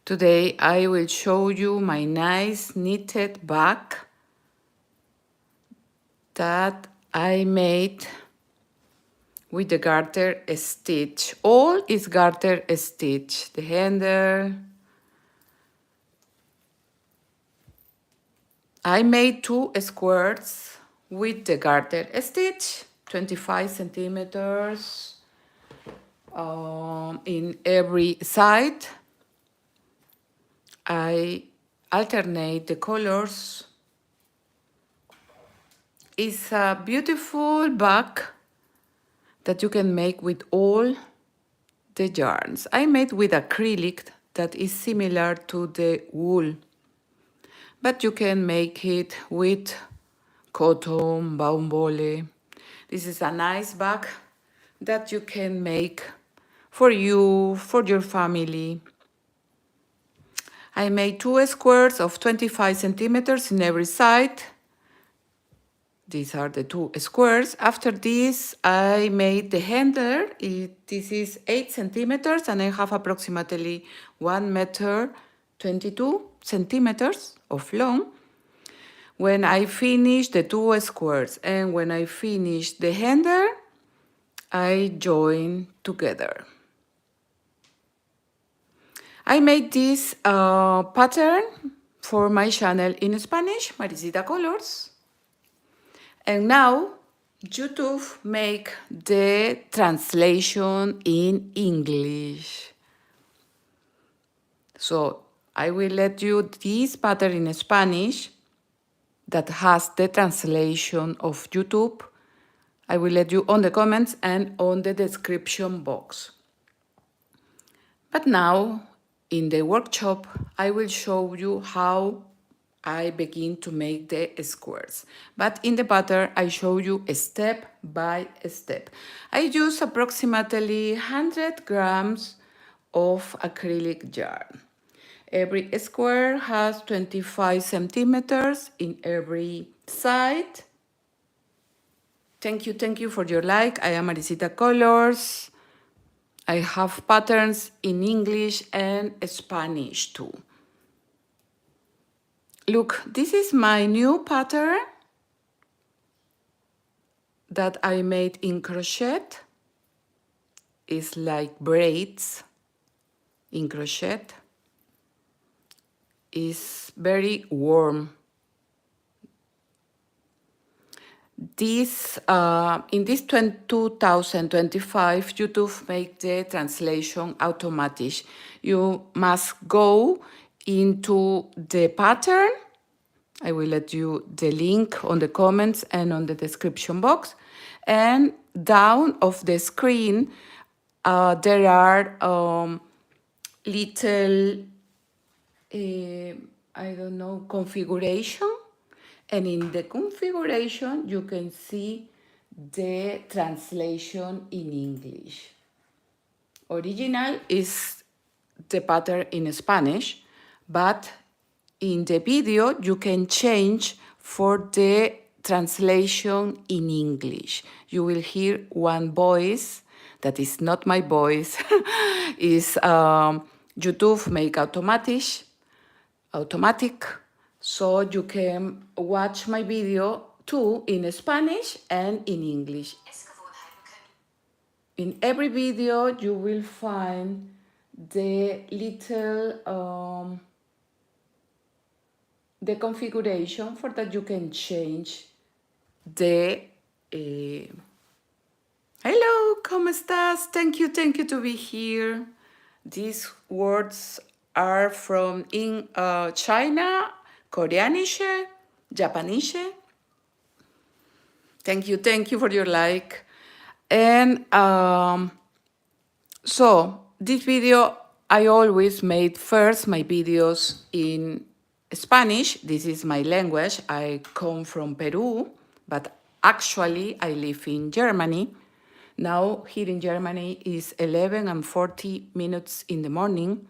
Today I will show you my nice knitted bag that I made with the garter stitch. All is garter stitch. The handle. I made 2 squares with the garter stitch, 25 centimeters in every side. I alternate the colors. It's a beautiful bag that you can make with all the yarns. I made with acrylic that is similar to the wool, but you can make it with cotton, baumbole. This is a nice bag that you can make for you, for your family. I made 2 squares of 25 centimeters in every side. These are the 2 squares. After this, I made the handle. This is 8 centimeters and I have approximately 1 meter 22 centimeters of long. When I finish the 2 squares and when I finish the handle, I join together. I made this pattern for my channel in Spanish, Maricita Colors. And now YouTube make the translation in English. So I will let you this pattern in Spanish that has the translation of YouTube. I will let you on the comments and on the description box. But now, in the workshop, I will show you how I begin to make the squares. But in the pattern, I show you step by step. I use approximately 100 grams of acrylic yarn. Every square has 25 centimeters in every side. Thank you for your like. I am Maricita Colors. I have patterns in English and Spanish too. Look, this is my new pattern that I made in crochet. It's like braids in crochet. It's very warm. This in this 2025, YouTube make the translation automatic. You must go into the pattern. I will let you the link on the comments and on the description box. And down of the screen, there are little, I don't know, configuration. And in the configuration, you can see the translation in English. Original is the pattern in Spanish, but in the video, you can change for the translation in English. You will hear one voice that is not my voice. Is YouTube make automatic, so you can watch my video too in Spanish and in English. In every video, you will find the little the configuration for that you can change the hello, ¿cómo estás? Thank you to be here. These words are from in China, Koreanish, Japanese. Thank you for your like. And so this video, I always made first my videos in Spanish. This is my language. I come from Peru, but actually I live in Germany. Now here in Germany is 11 and 40 minutes in the morning.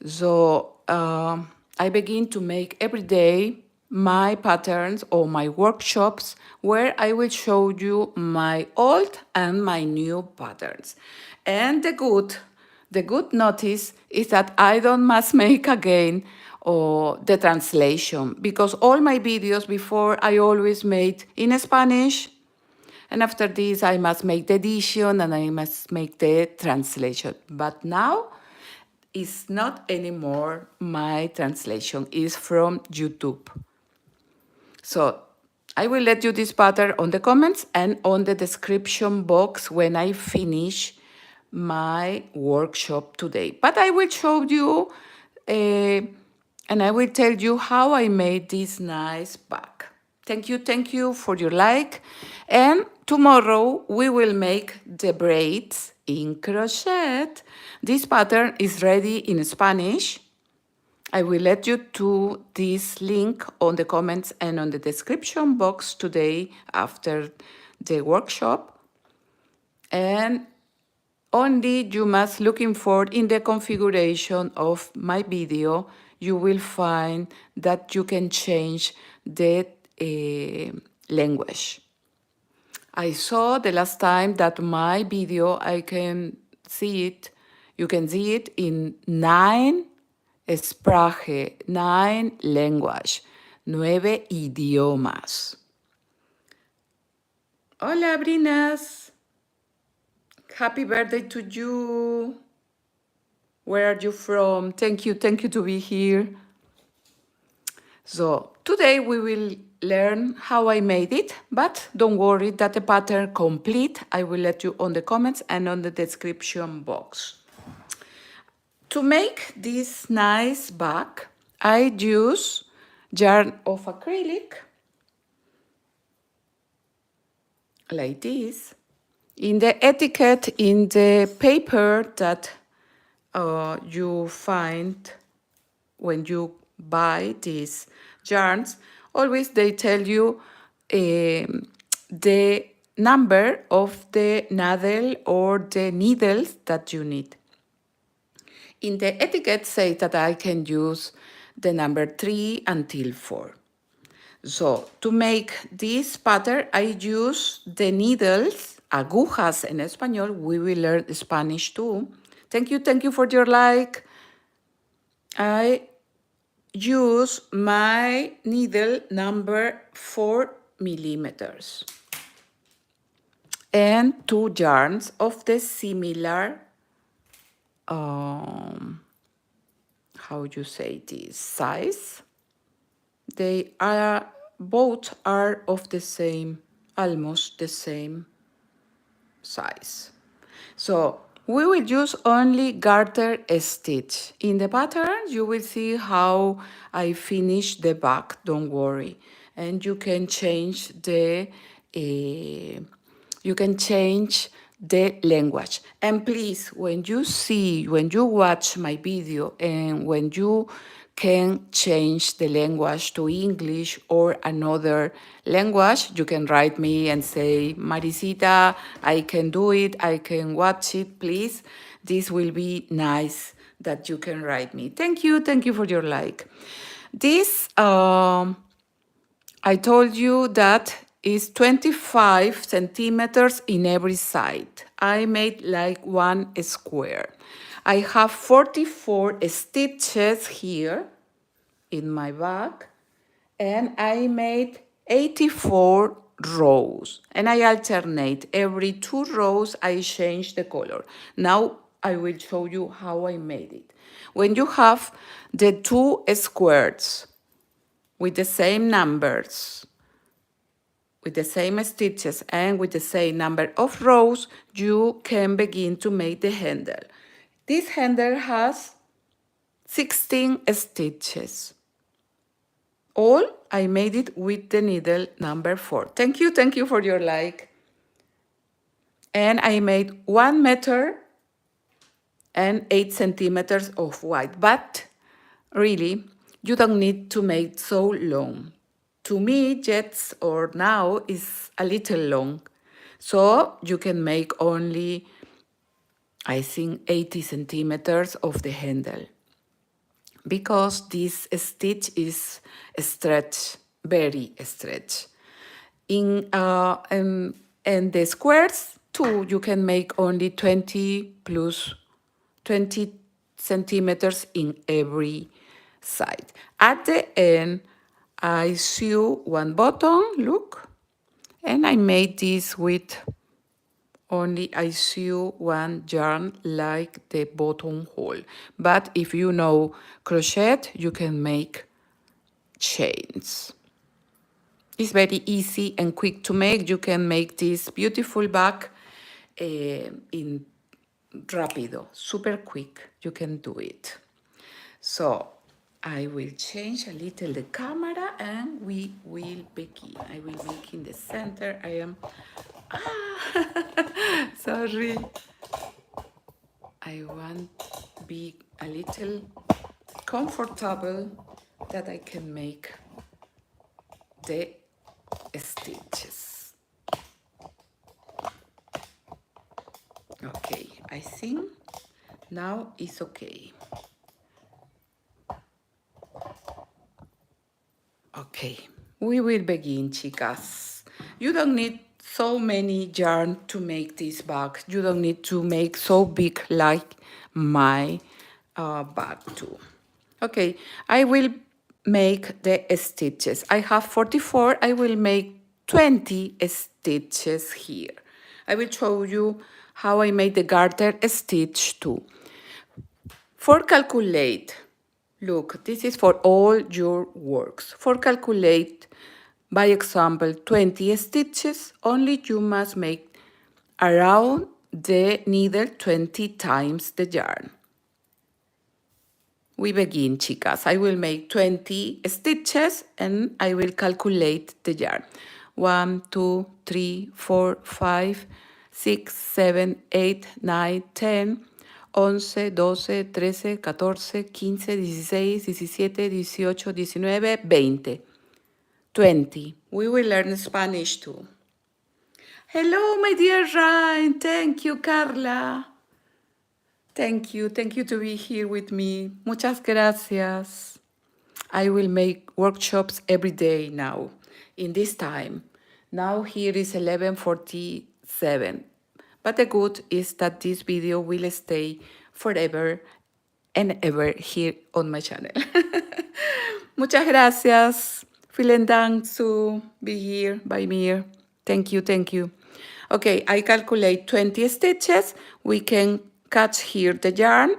So I begin to make every day my patterns or my workshops where I will show you my old and my new patterns. And the good The good notice is that I don't must make again the translation, because all my videos before I always made in Spanish, and after this I must make the edition and I must make the translation. But now it's not anymore my translation, it's from YouTube. So I will let you this pattern on the comments and on the description box when I finish my workshop today. But I will show you and I will tell you how I made this nice bag. Thank you for your like. And tomorrow we will make the braids in crochet. This pattern is ready in Spanish. I will let you to this link on the comments and on the description box today after the workshop. And only you must looking for in the configuration of my video, you will find that you can change the language. I saw the last time that my video, I can see it, you can see it in 9 Sprache, 9 language, 9 idiomas. Hola, Brinas. Happy birthday to you. Where are you from? Thank you to be here. So today we will learn how I made it, but don't worry that the pattern complete, I will let you on the comments and on the description box. To make this nice bag, I use yarn of acrylic, like this. In the etiquette, in the paper that you find when you buy these yarns, always they tell you the number of the needle or the needles that you need. In the etiquette say that I can use the number 3 until 4. So to make this pattern, I use the needles, agujas en español. We will learn Spanish too. Thank you for your like. I use my needle number 4 millimeters and 2 yarns of the similar how you say this size. They are both are of the same, almost the same size. So we will use only garter stitch. In the pattern, you will see how I finish the back, don't worry. And you can change the language. And please, when you watch my video and when you can change the language to English or another language, you can write me and say, Maricita, I can do it, I can watch it, please. This will be nice that you can write me. Thank you for your like. This, I told you that is 25 centimeters in every side. I made like one square. I have 44 stitches here in my bag, and I made 84 rows, and I alternate. Every 2 rows I change the color. Now I will show you how I made it. When you have the 2 squares with the same numbers, with the same stitches and with the same number of rows, you can begin to make the handle. This handle has 16 stitches. All I made it with the needle number 4. Thank you for your like. And I made 1 meter and 8 centimeters of white, but really, you don't need to make so long. To me, jets or now is a little long. So you can make only, I think, 80 centimeters of the handle. Because this stitch is stretch, very stretch. And the squares too, you can make only 20 plus 20 centimeters in every side. At the end, I sew one button, look, and I made this with only I sew one yarn like the buttonhole. But if you know crochet, you can make chains. It's very easy and quick to make. You can make this beautiful bag in rapido, super quick. You can do it. So I will change a little the camera and we will begin. I will make in the center. I am, sorry. I want to be a little comfortable that I can make the stitches. Okay, I think now it's okay. Okay, we will begin, chicas. You don't need so many yarn to make this bag. You don't need to make so big like my bag too. Okay, I will make the stitches. I have 44, I will make 20 stitches here. I will show you how I made the garter stitch too. For calculate, look, this is for all your works. For calculate, by example, 20 stitches, only you must make around the needle 20 times the yarn. We begin, chicas. I will make 20 stitches and I will calculate the yarn. 1, 2, 3, 4, 5, 6, 7, 8, 9, 10, 11, 12, 13, 14, 15, 16, 17, 18, 19, 20. 20. We will learn Spanish too. Hello, my dear Ryan. Thank you, Carla. Thank you to be here with me. Muchas gracias. I will make workshops every day now, in this time. Now here is 11:47. But the good is that this video will stay forever and ever here on my channel. Muchas gracias. Vielen Dank to be here by me. Thank you. Okay, I calculate 20 stitches. We can catch here the yarn.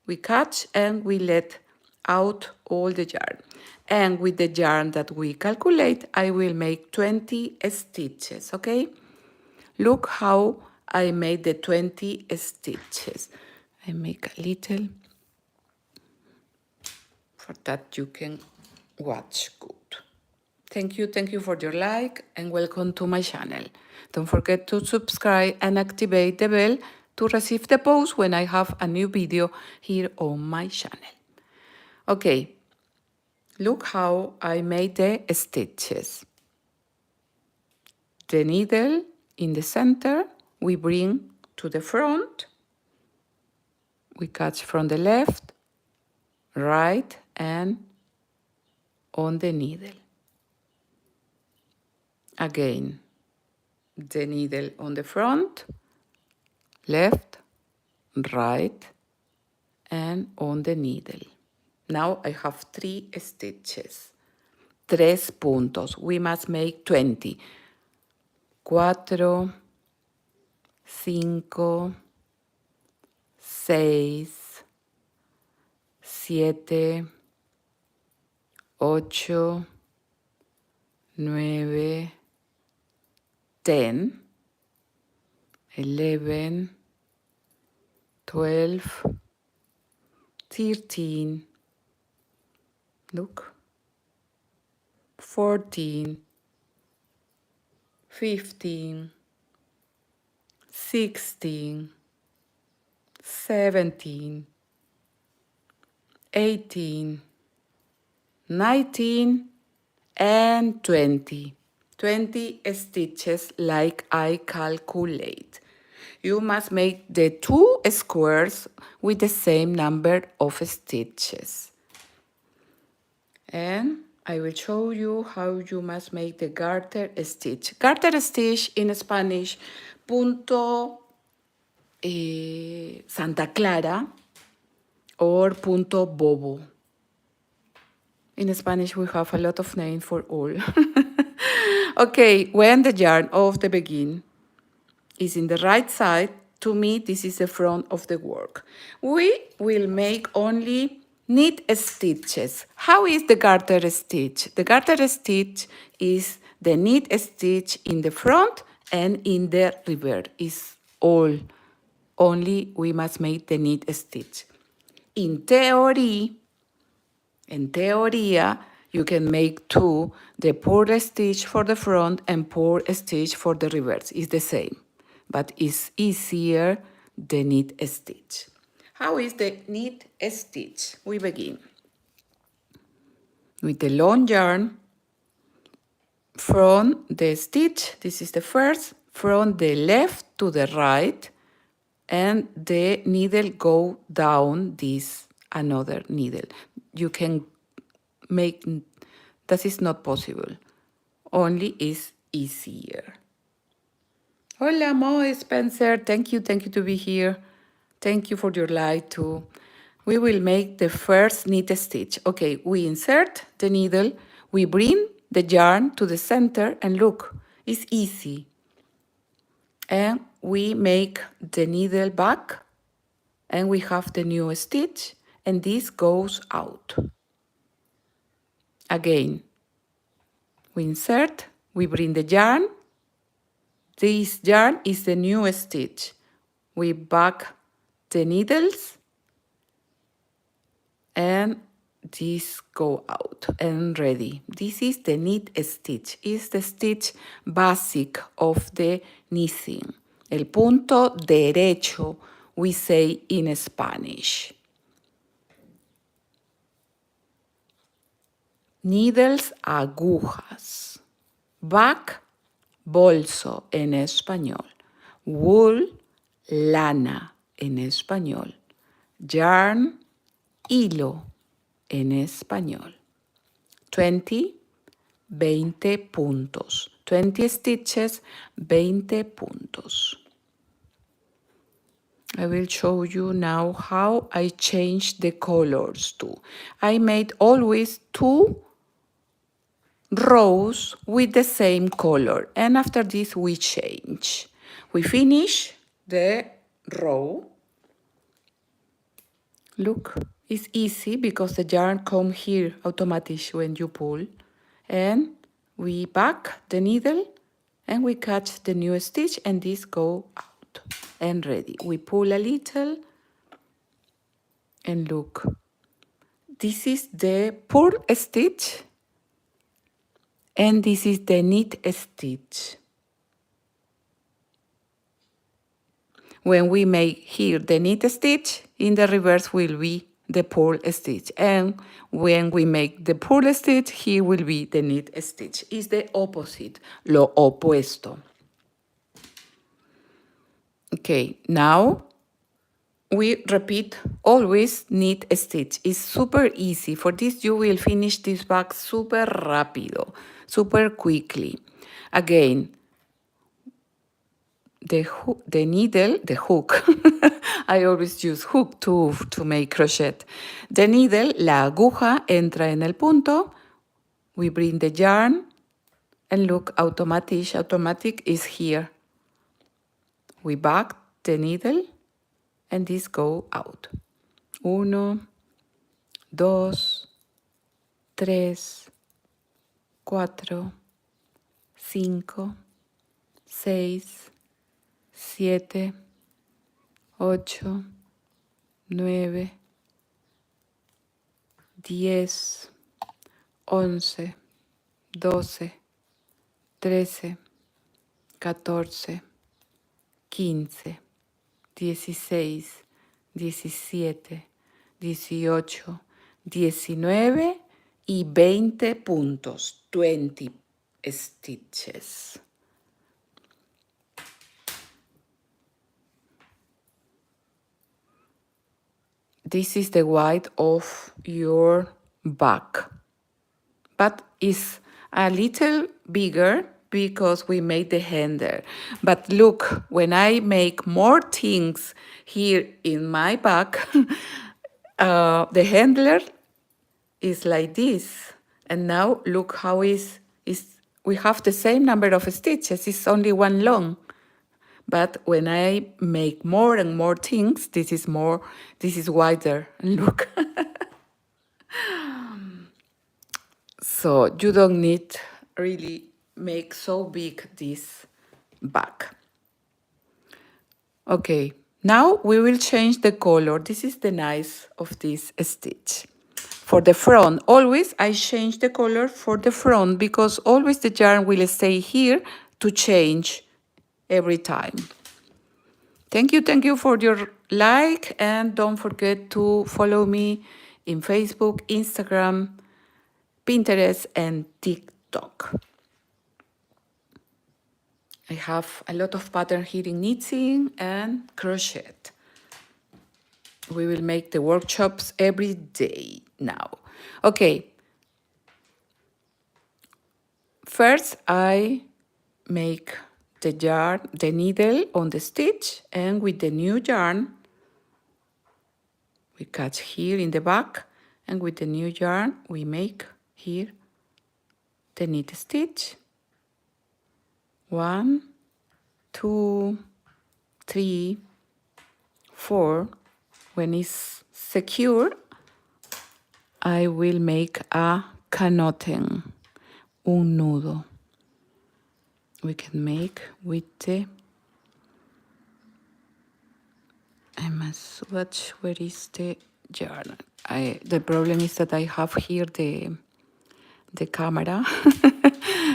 We catch and we let out all the yarn. And with the yarn that we calculate, I will make 20 stitches, okay? Look how I made the 20 stitches. I make a little for that you can watch good. Thank you for your like and welcome to my channel. Don't forget to subscribe and activate the bell to receive the post when I have a new video here on my channel. Okay, look how I made the stitches. The needle in the center, we bring to the front. We catch from the left, right, and on the needle. Again, the needle on the front, left, right, and on the needle. Now I have 3 stitches. 3 puntos. We must make 20. 4, 5, 6, 7, 8, 9, 10, 11, 12, 13, look, 14, 15, 16, 17, 18, 19, and 20. 20 stitches like I calculate. You must make the 2 squares with the same number of stitches. And I will show you how you must make the garter stitch. Garter stitch in Spanish, punto Santa Clara or Punto Bobo. In Spanish, we have a lot of names for all. Okay, when the yarn of the begin is in the right side, to me, this is the front of the work. We will make only knit stitches. How is the garter stitch? The garter stitch is the knit stitch in the front and in the reverse. Is all. Only we must make the knit stitch. In theory, en teoría, you can make two, the purl stitch for the front and purl stitch for the reverse. It's the same, but it's easier the knit stitch. How is the knit stitch? We begin with the long yarn from the stitch, this is the first, from the left to the right, and the needle go down this another needle. You can make, that is not possible, only is easier. Hola Mo Spencer, thank you to be here. Thank you for your light too. We will make the first knit stitch. Okay, we insert the needle, we bring the yarn to the center and look, it's easy. And we make the needle back and we have the new stitch and this goes out. Again, we insert, we bring the yarn. This yarn is the new stitch. We back the needles and this go out and ready. This is the knit stitch. It's the stitch basic of the knitting. El punto derecho, we say in Spanish. Needles, agujas. Back, bolso en español. Wool, lana en español. Yarn, hilo en español. 20 puntos. 20 stitches, 20 puntos. I will show you now how I change the colors too. I made always 2 rows with the same color, and after this we change. We finish the row. Look, it's easy because the yarn comes here automatic when you pull, and we back the needle and we catch the new stitch and this go out and ready. We pull a little and look, this is the purl stitch and this is the knit stitch. When we make here the knit stitch, in the reverse will be the purl stitch. And when we make the purl stitch, here will be the knit stitch. It's the opposite, lo opuesto. Okay, now we repeat always knit stitch. It's super easy. For this, you will finish this bag super rápido, super quickly. Again, the needle, the hook, I always use hook to make crochet. The needle, la aguja, entra en el punto, we bring the yarn, and look, automatic is here. We back the needle, and this go out. 1, 2, 3, 4, 5, 6, 7, 8, 9, 10, 11, 12, 13, 14, 15, 16, 17, 18, 19 y 20 puntos, 20 stitches. This is the width of your back, but it's a little bigger because we made the handle. But look, when I make more things here in my back, the handler is like this. And now look how is we have the same number of stitches, it's only one long. But when I make more and more things, this is wider. Look. So you don't need really make so big this back. Okay, now we will change the color. This is the nice of this stitch. For the front, always I change the color for the front because always the yarn will stay here to change every time. Thank you for your like, and don't forget to follow me in Facebook, Instagram, Pinterest, and TikTok. I have a lot of pattern here in knitting and crochet. We will make the workshops every day now. Okay. First, I make the yarn, the needle on the stitch, and with the new yarn, we catch here in the back, and with the new yarn, we make here the knit stitch. 1, 2, 3, 4. When it's secure, I will make a canoten, un nudo. We can make with the, I must watch where is the yarn. The problem is that I have here the camera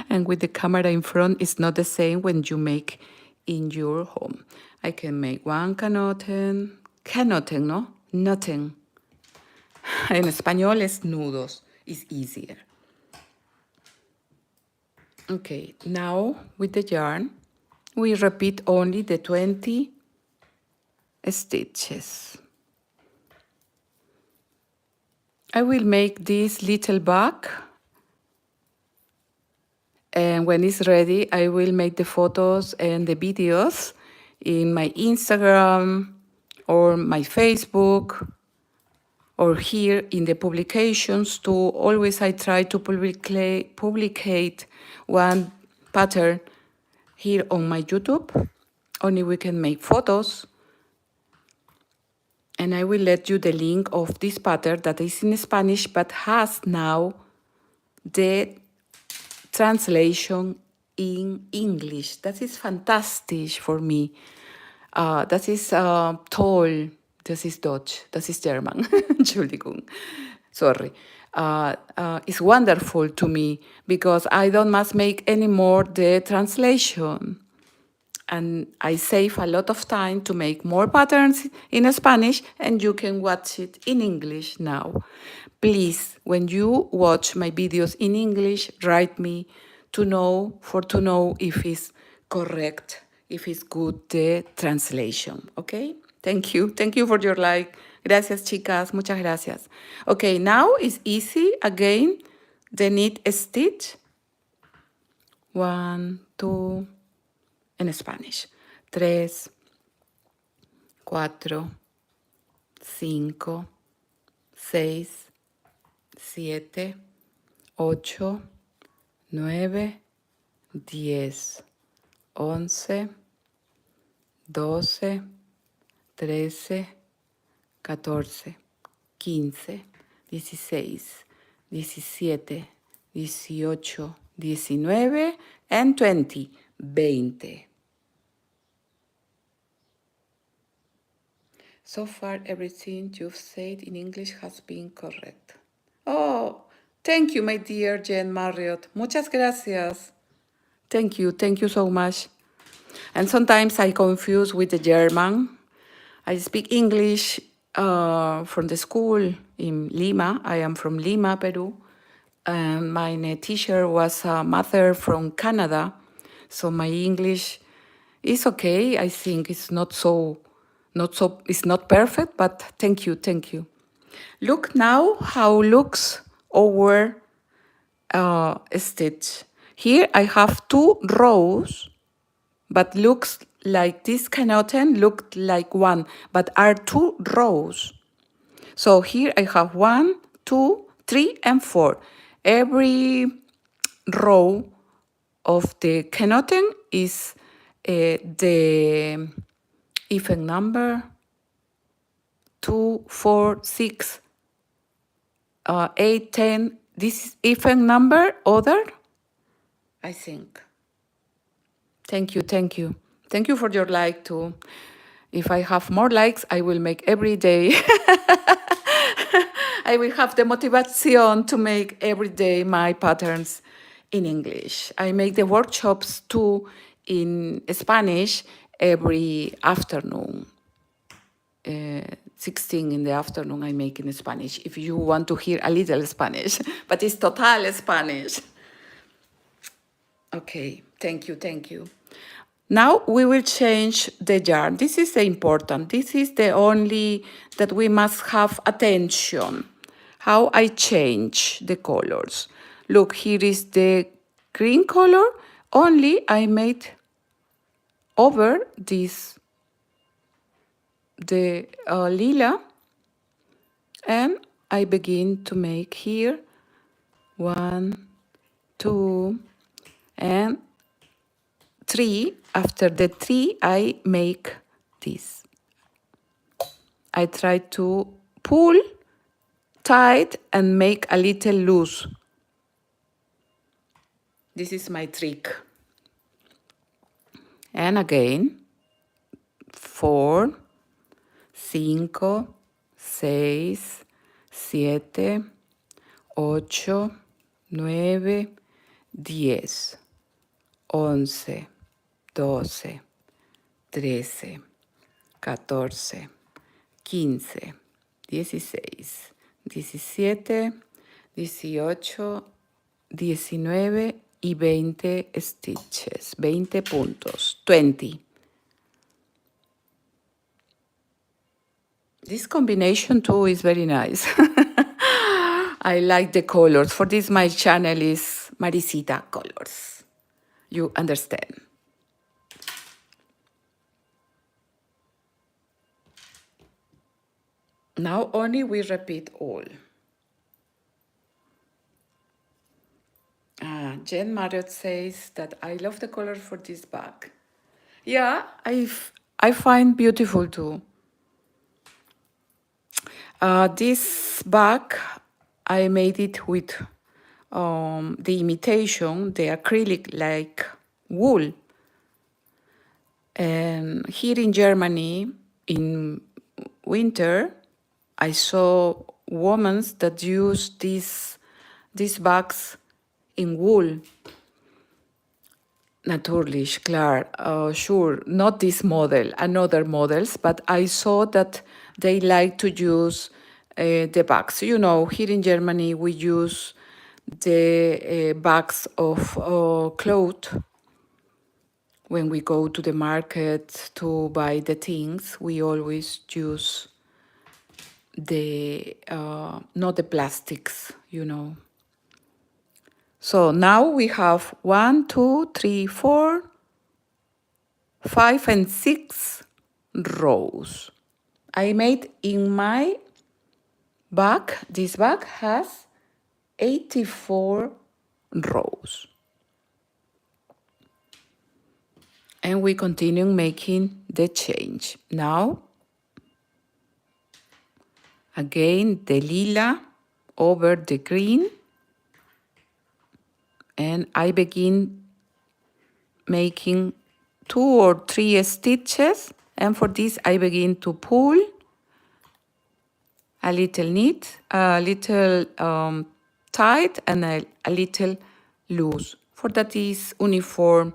and with the camera in front it's not the same when you make in your home. I can make one canoten, no? Nothing. En español es nudos, it's easier. Okay, now with the yarn, we repeat only the 20 stitches. I will make this little bag, and when it's ready, I will make the photos and the videos in my Instagram or my Facebook or here in the publications too. Always I try to publicate one pattern here on my YouTube. Only we can make photos. And I will let you the link of this pattern that is in Spanish but has now the translation in English. That is fantastic for me. Das ist toll. Das ist Deutsch. Das ist German. Entschuldigung. Sorry. It's wonderful to me because I don't must make anymore the translation. And I save a lot of time to make more patterns in Spanish, and you can watch it in English now. Please, when you watch my videos in English, write me to know if it's correct, if it's good, the translation, okay? Thank you for your like. Gracias, chicas, muchas gracias. Okay, now it's easy again, the knit stitch. 1, 2, en Spanish. 3, 4, 5, 6, 7, 8, 9, 10, 11, 12, 13, 14, 15, 16, 17, 18, 19, and 20. 20. So far, everything you've said in English has been correct. Oh, thank you, my dear Jen Marriott. Muchas gracias. Thank you so much. And sometimes I confuse with the German. I speak English from the school in Lima. I am from Lima, Peru. And my teacher was a mother from Canada. So my English is okay. I think it's it's not perfect, but thank you. Look now how looks our stitch. Here I have 2 rows, but looks like this canoten looked like one, but are 2 rows. So here I have 1, 2, 3, and 4. Every row of the canoten is the even number 2, 4, 6, 8, 10. This even number other, I think. Thank you, thank you. Thank you for your like too. If I have more likes, I will make every day. I will have the motivation to make every day my patterns in English. I make the workshops too in Spanish every afternoon. 16 in the afternoon I make in Spanish, if you want to hear a little Spanish, but it's total Spanish. Okay, thank you, thank you. Now we will change the yarn. This is the important. This is the only that we must have attention. How I change the colors. Look, here is the green color. Only I made over this the lila, and I begin to make here 1, 2, and 3. After the 3, I make this. I try to pull tight and make a little loose. This is my trick. And again, 4, 5, 6, 7, 8, 9, 10, 11, 12, 13, 14, 15, 16, 17, 18, 19 y 20 stitches, 20 puntos, 20. This combination too is very nice. I like the colors. For this, my channel is Maricita Colors. You understand. Now only we repeat all. Jen Marriott says that I love the color for this bag. Yeah, I find beautiful too. This bag, I made it with the imitation, the acrylic like wool. And here in Germany, in winter, I saw women that use these bags in wool. Natürlich, klar, sure, not this model, another models, but I saw that they like to use the bags. You know, here in Germany, we use the bags of clothes. When we go to the market to buy the things, we always use the, not the plastics, you know. So now we have 1, 2, 3, 4, 5, and 6 rows. I made in my bag, this bag has 84 rows. And we continue making the change. Now, again, the lila over the green. And I begin making 2 or 3 stitches, and for this I begin to pull a little knit, a little tight, and a little loose, for that is uniform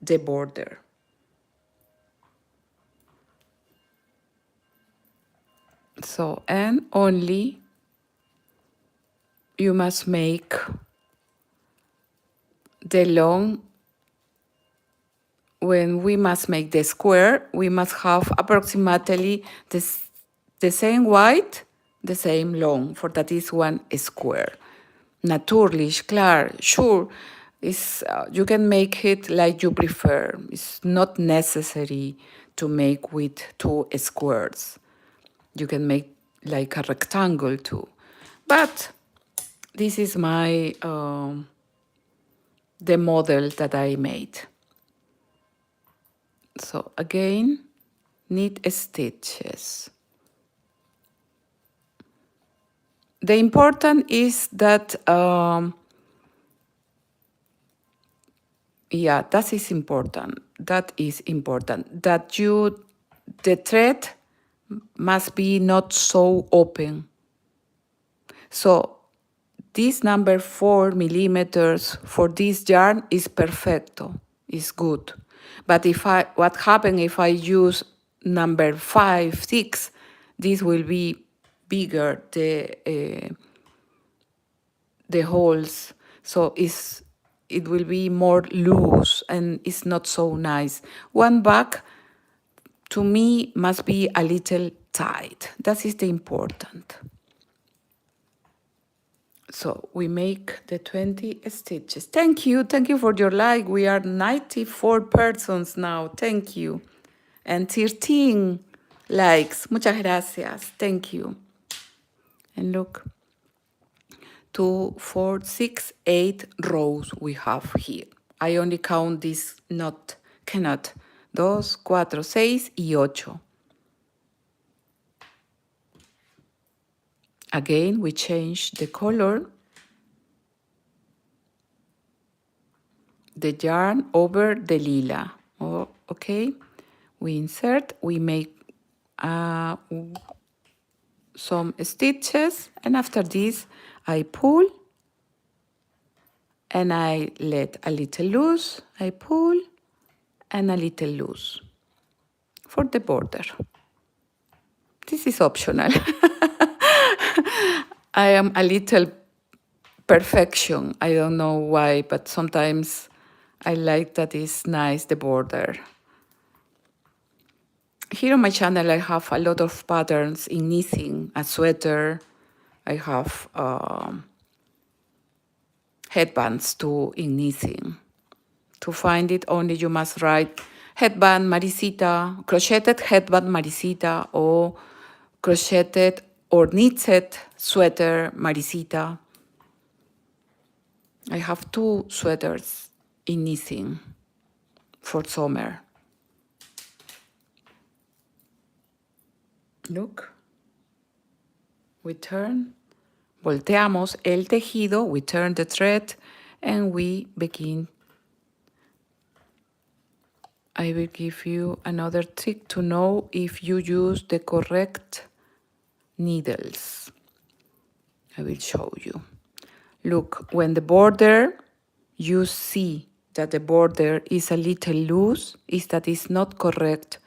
the border. So, and only you must make the long. When we must make the square, we must have approximately the same wide, the same long, for that is one square. Natürlich, klar, sure. You can make it like you prefer. It's not necessary to make with 2 squares. You can make like a rectangle too. But this is my the model that I made. So again, knit stitches. The important is that yeah, that is important. That is important. That the thread must be not so open. So this number 4 millimeters for this yarn is perfecto, is good. But what happens if I use number 5, 6, this will be bigger, the holes. So it will be more loose and it's not so nice. One back to me must be a little tight. That is the important. So we make the 20 stitches. Thank you for your like. We are 94 persons now. Thank you. And 13 likes. Muchas gracias. Thank you. And look, 2, 4, 6, 8 rows we have here. I only count this cannot. 2, 4, 6 y 8. Again, we change the color. The yarn over the lila. Oh, okay. We insert, we make some stitches, and after this I pull and I let a little loose, I pull and a little loose for the border. This is optional. I am a little perfection. I don't know why, but sometimes I like that it's nice, the border. Here on my channel, I have a lot of patterns in knitting, a sweater. I have headbands too in knitting. To find it, only you must write headband Maricita, crocheted headband Maricita, or crocheted or knitted sweater Maricita. I have 2 sweaters in knitting for summer. Look. We turn, volteamos el tejido, we turn the thread, and we begin. I will give you another trick to know if you use the correct needles. I will show you. Look, when the border, you see that the border is a little loose, is that it's not correct,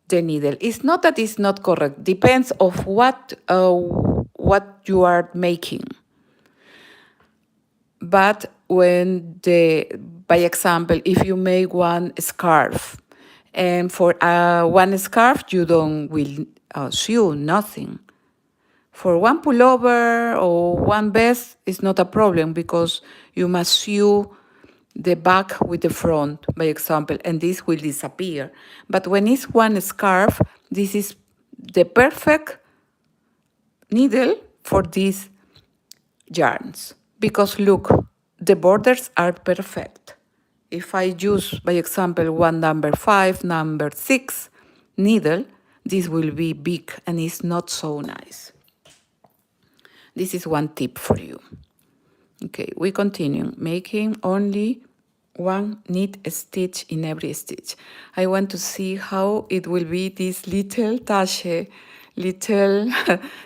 the needle. It's not that it's not correct, depends of what you are making. But when by example, if you make one scarf, and for one scarf you don't will sew nothing. For one pullover or one vest, it's not a problem because you must sew the back with the front, by example, and this will disappear. But when it's one scarf, this is the perfect needle for these yarns. Because look, the borders are perfect. If I use, by example, one number 5, number 6 needle, this will be big and it's not so nice. This is one tip for you. Okay, we continue making only 1 knit stitch in every stitch. I want to see how it will be this little tache. Little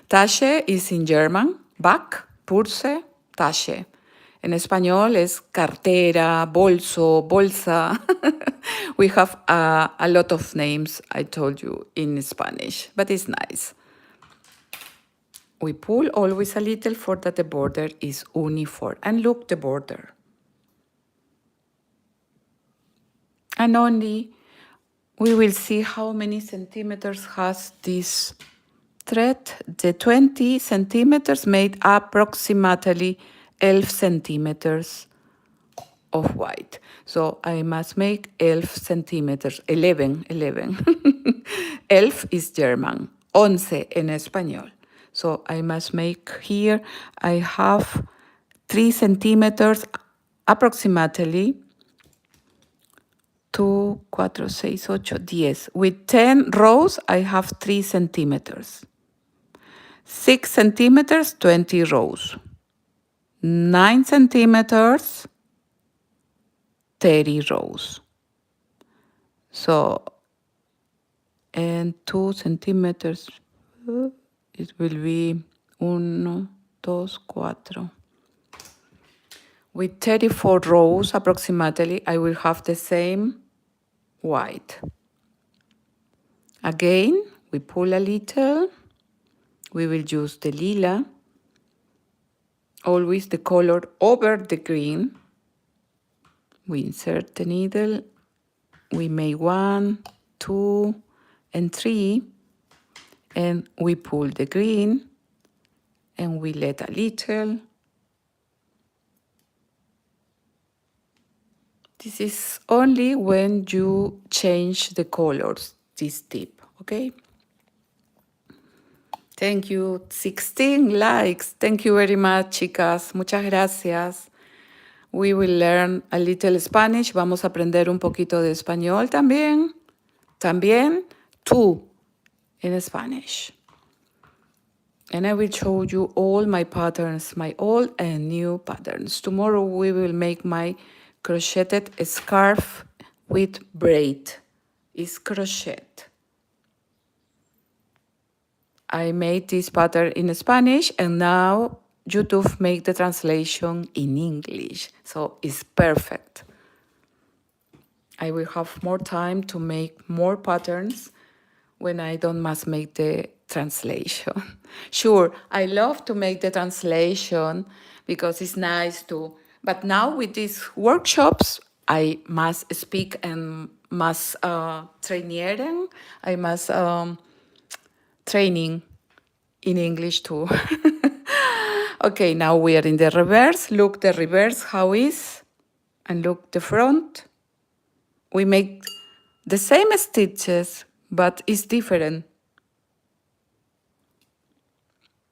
tache is in German, back, purse, tache. En español es cartera, bolso, bolsa. We have a lot of names, I told you, in Spanish, but it's nice. We pull always a little for that the border is uniform. And look the border. And only we will see how many centimeters has this thread. The 20 centimeters made approximately 11 centimeters of white. So I must make 11 centimeters, 11. 11 is German, 11 en español. So I must make here, I have 3 centimeters approximately, 2, 4, 6, 8, 10. With 10 rows, I have 3 centimeters. 6 centimeters, 20 rows. 9 centimeters, 30 rows. So, and 2 centimeters, it will be 1, 2, 4. With 34 rows approximately, I will have the same white. Again, we pull a little. We will use the lila. Always the color over the green. We insert the needle. We make 1, 2, and 3. And we pull the green. And we let a little. This is only when you change the colors, this tip, okay? Thank you. 16 likes. Thank you very much, chicas. Muchas gracias. We will learn a little Spanish. Vamos a aprender un poquito de español también. También tú in Spanish. And I will show you all my patterns, my old and new patterns. Tomorrow we will make my crocheted scarf with braid. It's crochet. I made this pattern in Spanish and now YouTube make the translation in English. So it's perfect. I will have more time to make more patterns when I don't must make the translation. Sure, I love to make the translation because it's nice to, but now with these workshops, I must speak and must trainieren. I must training in English too. Okay, now we are in the reverse. Look the reverse, how is, and look the front. We make the same stitches, but it's different.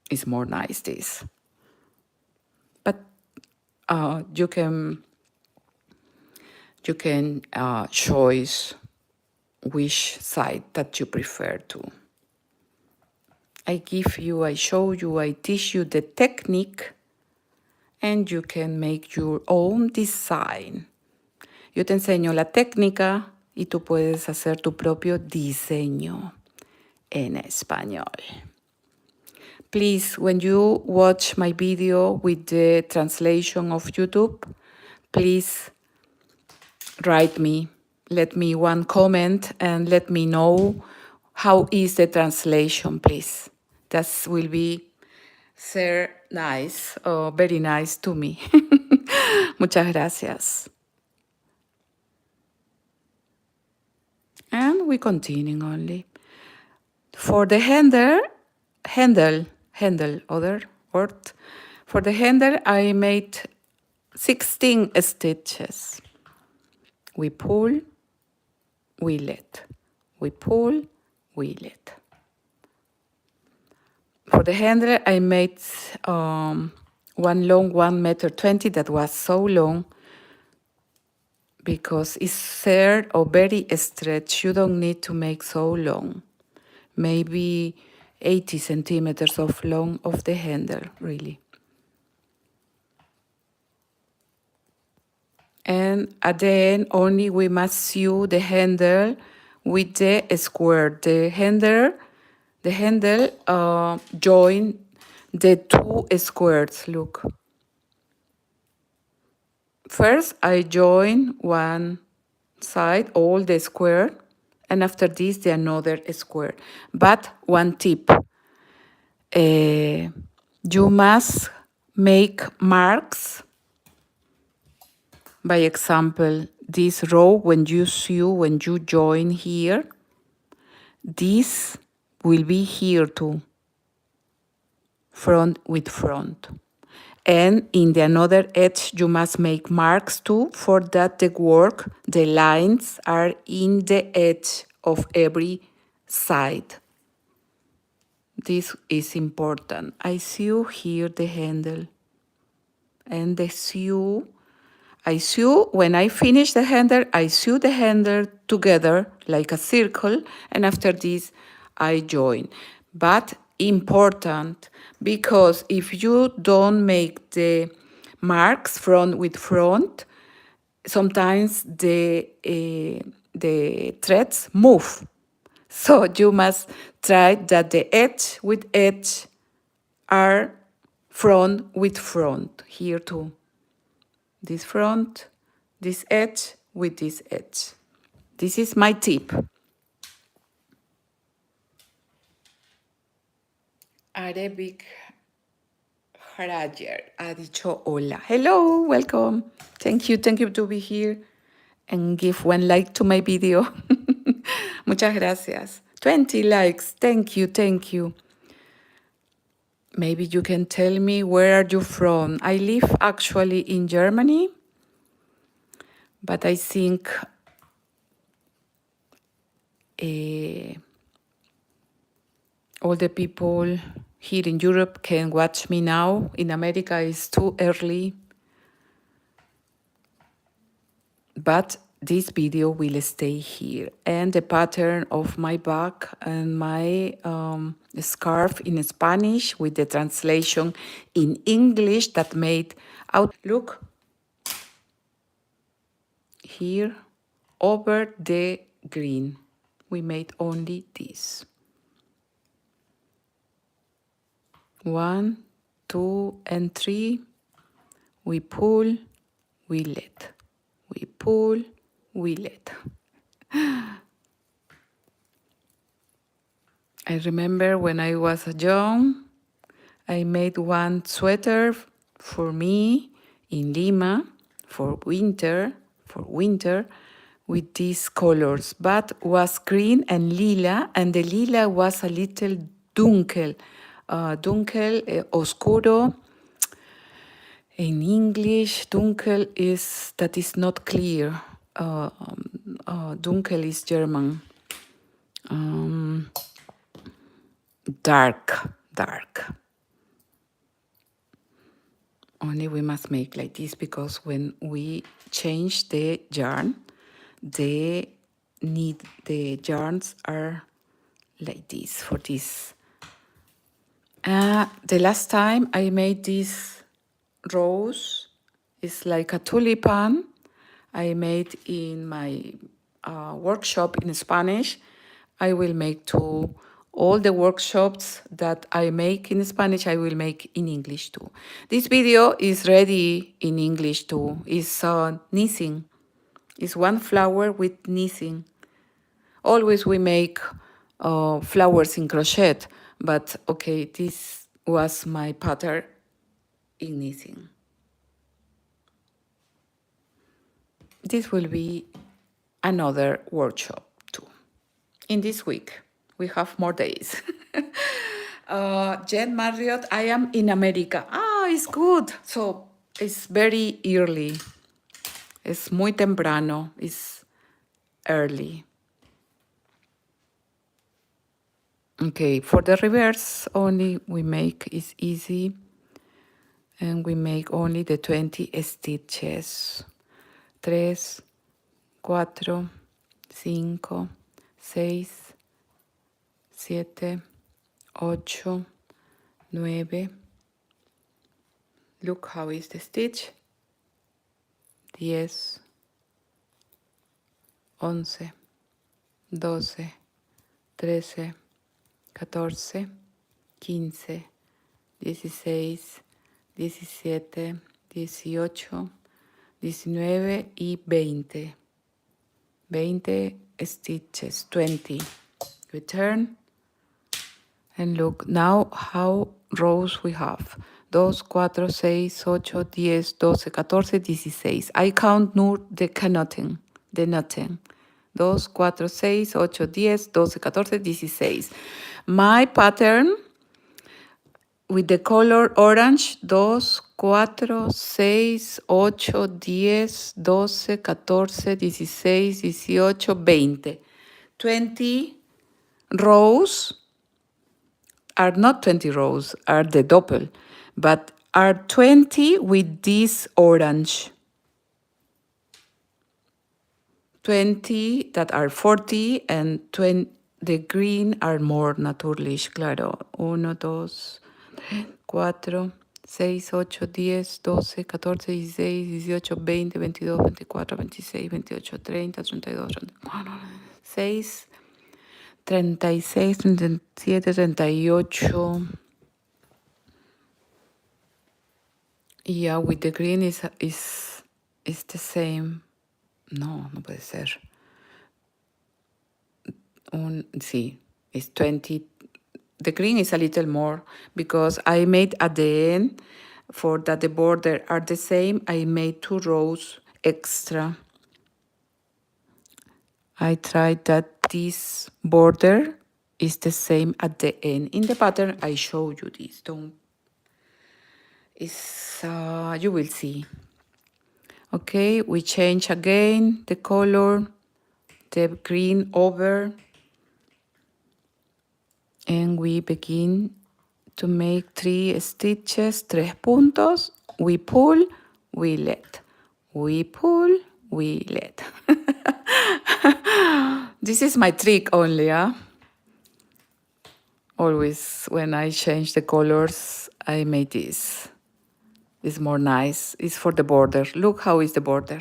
It's more nice this. But you can choose which side that you prefer to. I show you, I teach you the technique, and you can make your own design. Yo te enseño la técnica y tú puedes hacer tu propio diseño en español. Please, when you watch my video with the translation of YouTube, please write me, let me one comment and let me know how is the translation, please. That will be so nice, very nice to me. Muchas gracias. And we continue only. For the handle, other word. For the handle, I made 16 stitches. We pull, we let. We pull, we let. For the handle, I made one long 1.20 m that was so long because it's third or very stretched. You don't need to make so long. Maybe 80 centimeters of long of the handle, really. And at the end, only we must sew the handle with the square. The handle join the two squares, look. First, I join one side, all the square, and after this, the another square. But one tip, you must make marks. By example, this row, when you sew, when you join here, this will be here too, front with front. And in the another edge, you must make marks too, for that the lines are in the edge of every side. This is important. I sew here the handle and the sew. When I finish the handle, I sew the handle together like a circle, and after this, I join. But important, because if you don't make the marks front with front, sometimes the threads move. So you must try that the edge with edge are front with front here too. This front, this edge with this edge. This is my tip. Arabic Harajer ha dicho hola. Hello, welcome. Thank you to be here and give one like to my video. Muchas gracias. 20 likes. Thank you. Maybe you can tell me where are you from? I live actually in Germany, but I think all the people here in Europe can watch me now. In America, it's too early. But this video will stay here. And the pattern of my bag and my scarf in Spanish with the translation in English that made out. Look here over the green. We made only this. 1, 2, and 3. We pull, we let. We pull, we let. I remember when I was young, I made one sweater for me in Lima for winter, with these colors, but was green and lila, and the lila was a little dunkel, oscuro. In English, dunkel is that is not clear. Dunkel is German. Dark. Only we must make like this because when we change the yarn, the yarns are like this for this. The last time I made this rose, it's like a tulipan. I made in my workshop in Spanish. I will make too. All the workshops that I make in Spanish, I will make in English too. This video is ready in English too. It's knitting. It's one flower with knitting. Always we make flowers in crochet, but okay, this was my pattern in knitting. This will be another workshop too. In this week, we have more days. Jen Marriott, I am in America. It's good. So it's very early. Es muy temprano. It's early. Okay, for the reverse only we make is easy. And we make only the 20 stitches. 3, 4, 5, 6, 7, 8, 9. Look how is the stitch. 10, 11, 12, 13, 14, 15, 16, 17, 18, 19 y 20. 20 stitches, 20. Return. And look now how rows we have. 2, 4, 6, 8, 10, 12, 14, 16. I count nur the knotting. 2, 4, 6, 8, 10, 12, 14, 16. My pattern with the color orange, 2, 4, 6, 8, 10, 12, 14, 16, 18, 20. 20 rows are not 20 rows, are the double, but are 20 with this orange. 20 that are 40 and 20, the green are more naturlich, claro. 1, 2, 4, 6, 8, 10, 12, 14, 16, 18, 20, 22, 24, 26, 28, 30, 32, 34, 6, 36, 37, 38. Yeah, with the green is the same. No, no puede ser. Sí, it's 20. The green is a little more because I made at the end, for that the border are the same, I made 2 rows extra. I tried that this border is the same at the end. In the pattern, I show you this. Don't. You will see. Okay, we change again the color, the green over, and we begin to make 3 stitches, 3 puntos. We pull, we let. We pull, we let. This is my trick only, huh? Always when I change the colors, I make this. It's more nice. It's for the border. Look how is the border.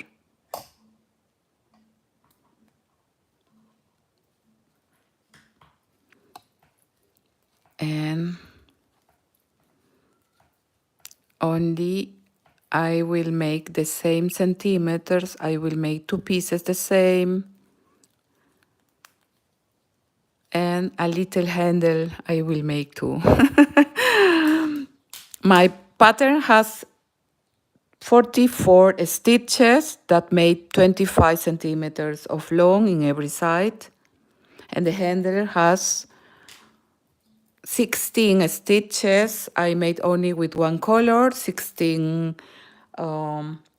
And only I will make the same centimeters. I will make 2 pieces the same. And a little handle I will make too. My pattern has 44 stitches that made 25 centimeters of long in every side. And the handle has 16 stitches. I made only with one color, 16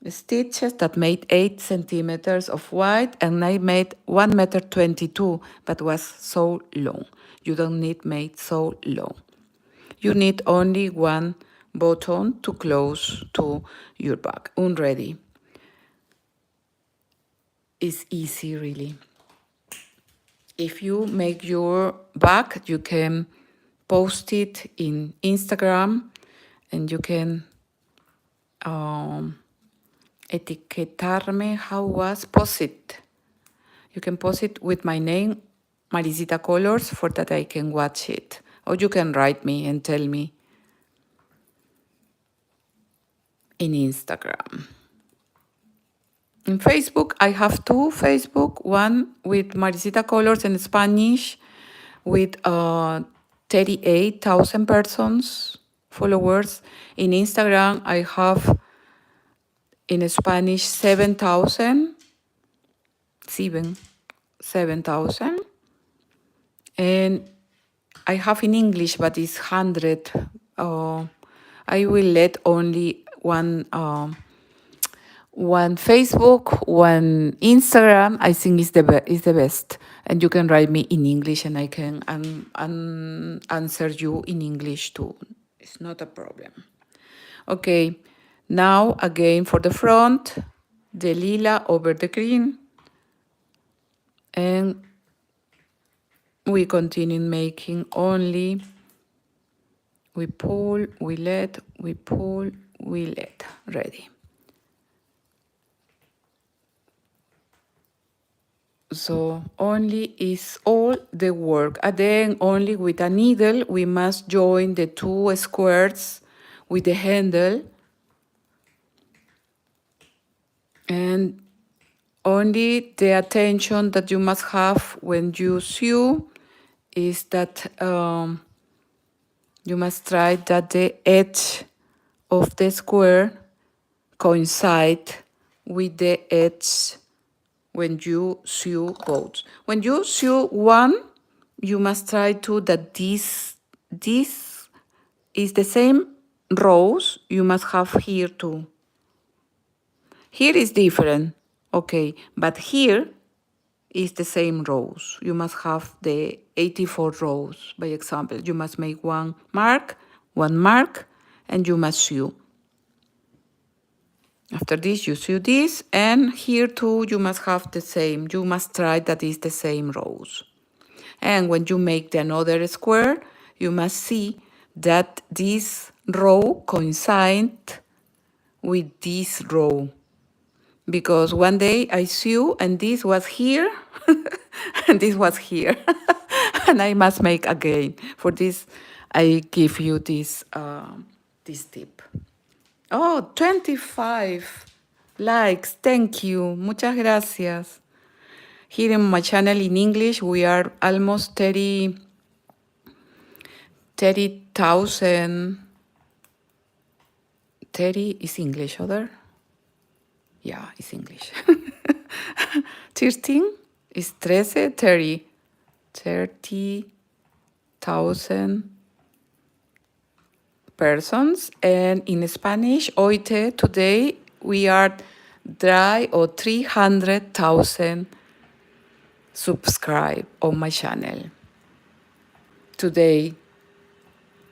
stitches that made 8 centimeters of white, and I made 1.22 m, but was so long. You don't need make so long. You need only one button to close to your bag. Ready. It's easy, really. If you make your bag, you can post it in Instagram, and you can etiquetarme. How was post it? You can post it with my name, Maricita Colors, for that I can watch it. Or you can write me and tell me in Instagram. In Facebook, I have 2 Facebook, one with Maricita Colors in Spanish with 38,000 persons, followers. In Instagram, I have in Spanish 7,000, 7,000. And I have in English, but it's 100. I will let only one Facebook, one Instagram. I think is the best, and you can write me in English, and I can answer you in English too. It's not a problem. Okay, now again for the front, the lila over the green, and we continue making only. We pull, we let, we pull, we let. Ready. So only is all the work. And then only with a needle, we must join the 2 squares with the handle. And only the attention that you must have when you sew is that you must try that the edge of the square coincide with the edge when you sew both. When you sew one, you must try to that this is the same rows you must have here too. Here is different, okay, but here is the same rows. You must have the 84 rows, by example. You must make one mark, and you must sew. After this, you sew this, and here too, you must have the same. You must try that is the same rows. And when you make the another square, you must see that this row coincides with this row. Because one day I sew and this was here and this was here. And I must make again. For this, I give you this, this tip. Oh, 25 likes. Thank you. Muchas gracias. Here in my channel in English, we are almost 30,000. 30 is English, other? Yeah, it's English. 13 is 13, 30,000 persons. And in Spanish, oite, today we are 300,000 subscribe on my channel. Today,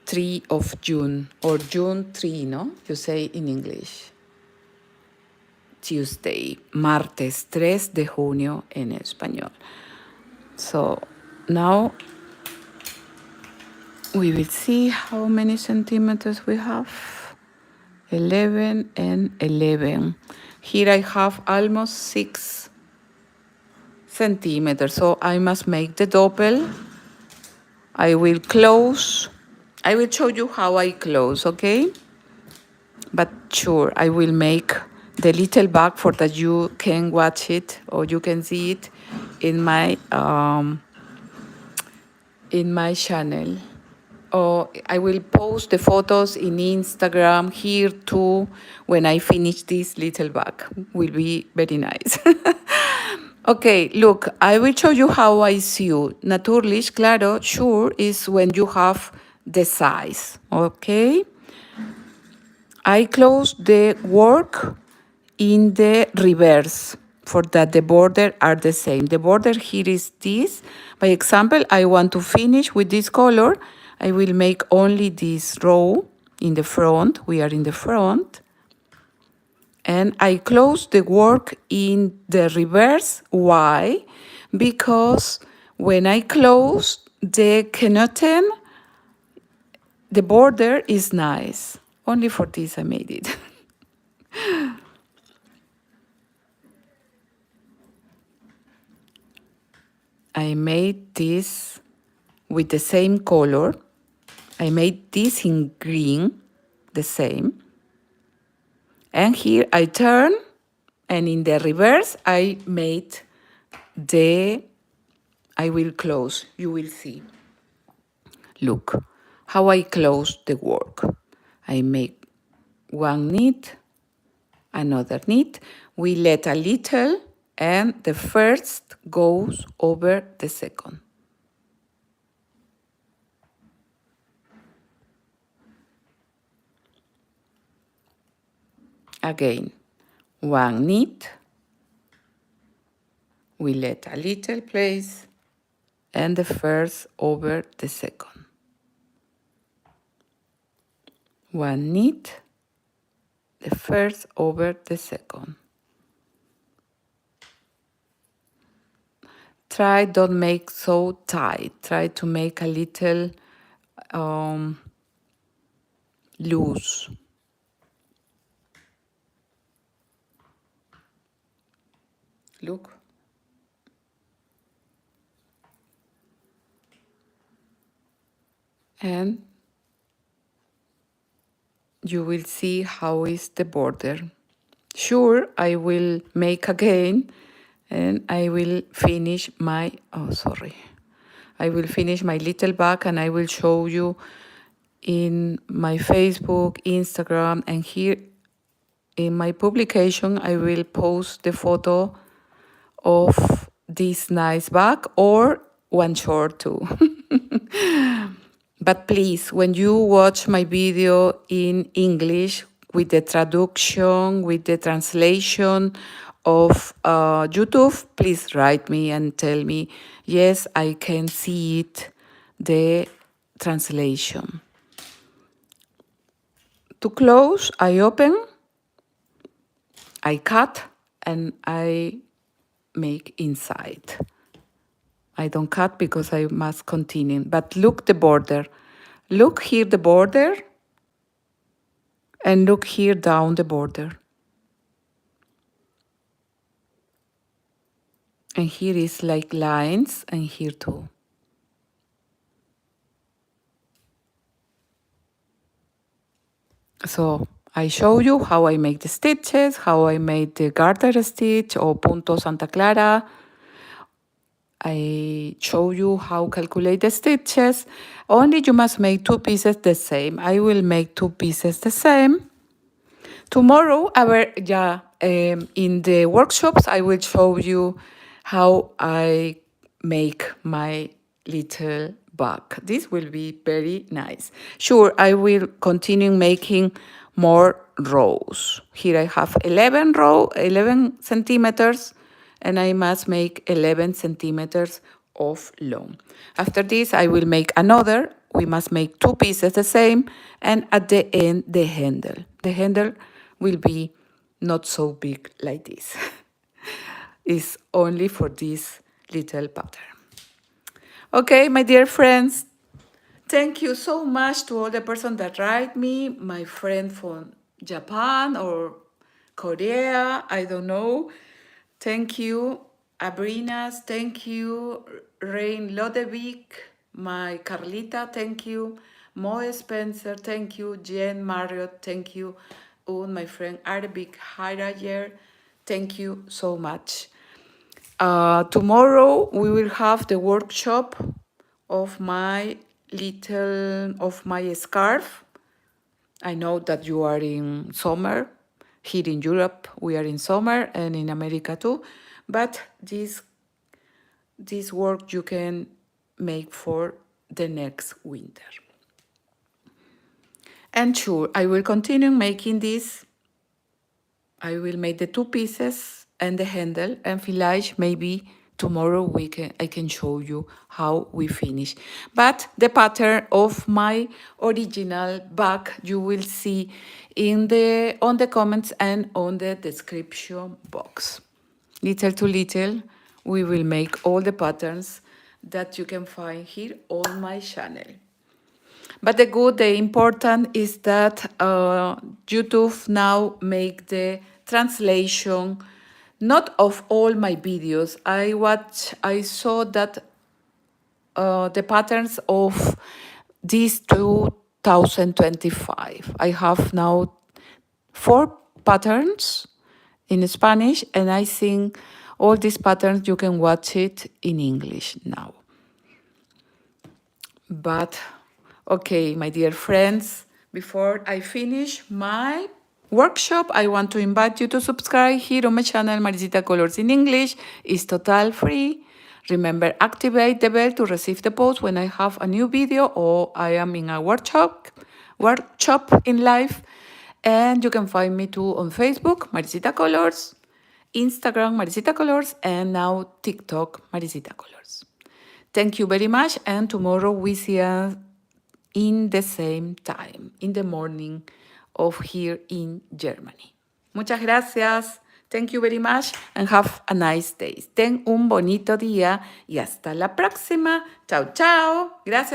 3 of June, or June 3, no? You say in English. Tuesday, martes 3 de junio en español. So now we will see how many centimeters we have. 11 and 11. Here I have almost 6 centimeters, so I must make the double. I will close. I will show you how I close, okay? But sure, I will make the little bag for that you can watch it or you can see it in my channel. Or I will post the photos in Instagram here too when I finish this little bag. Will be very nice. Okay, look, I will show you how I sew. Natürlich, claro, sure, is when you have the size, okay? I close the work in the reverse for that the border are the same. The border here is this. By example, I want to finish with this color. I will make only this row in the front. We are in the front. And I close the work in the reverse. Why? Because when I close the canoten, the border is nice. Only for this I made it. I made this with the same color. I made this in green, the same. And here I turn, and in the reverse, I made I will close, you will see. Look how I close the work. I make one knit, another knit. We let a little, and the first goes over the second. Again, one knit, we let a little place, and the first over the second. One knit, the first over the second. Try don't make so tight. Try to make a little loose. Look. And you will see how is the border. Sure, I will make again, and I will finish my, I will finish my little bag, and I will show you in my Facebook, Instagram, and here in my publication, I will post the photo of this nice bag or one short too. But please, when you watch my video in English with the traduction, with the translation of YouTube, please write me and tell me, yes, I can see it, the translation. To close, I open, I cut, and I make inside. I don't cut because I must continue. But look the border. Look here the border, and look here down the border. And here is like lines, and here too. So I show you how I make the stitches, how I made the garter stitch or punto Santa Clara. I show you how calculate the stitches. Only you must make 2 pieces the same. I will make 2 pieces the same. Tomorrow, in the workshops, I will show you how I make my little bag. This will be very nice. Sure, I will continue making more rows. Here I have 11 centimeters, and I must make 11 centimeters of long. After this, I will make another. We must make 2 pieces the same, and at the end, the handle. The handle will be not so big like this. It's only for this little pattern. Okay, my dear friends, thank you so much to all the person that write me, my friend from Japan or Korea, I don't know. Thank you, Abrinas, thank you, Rain Lodevik, my Carlita, thank you, Moe Spencer, thank you, Jen Marriott, thank you, and my friend Arabic Hirayer, thank you so much. Tomorrow we will have the workshop of my scarf. I know that you are in summer. Here in Europe, we are in summer, and in America too. But this work you can make for the next winter. And sure, I will continue making this. I will make the 2 pieces and the handle and filage. Maybe tomorrow I can show you how we finish. But the pattern of my original bag you will see on the comments and on the description box. Little to little, we will make all the patterns that you can find here on my channel. But the important is that YouTube now make the translation, not of all my videos. I saw that the patterns of this 2025. I have now 4 patterns in Spanish, and I think all these patterns you can watch it in English now. But okay, my dear friends, before I finish my workshop, I want to invite you to subscribe here on my channel, Maricita Colors in English. It's total free. Remember, activate the bell to receive the post when I have a new video or I am in a workshop in live. And you can find me too on Facebook, Maricita Colors, Instagram, Maricita Colors, and now TikTok, Maricita Colors. Thank you very much, and tomorrow we see us in the same time, in the morning of here in Germany. Muchas gracias. Thank you very much and have a nice day. Ten un bonito día y hasta la próxima. Chao, chao. Gracias.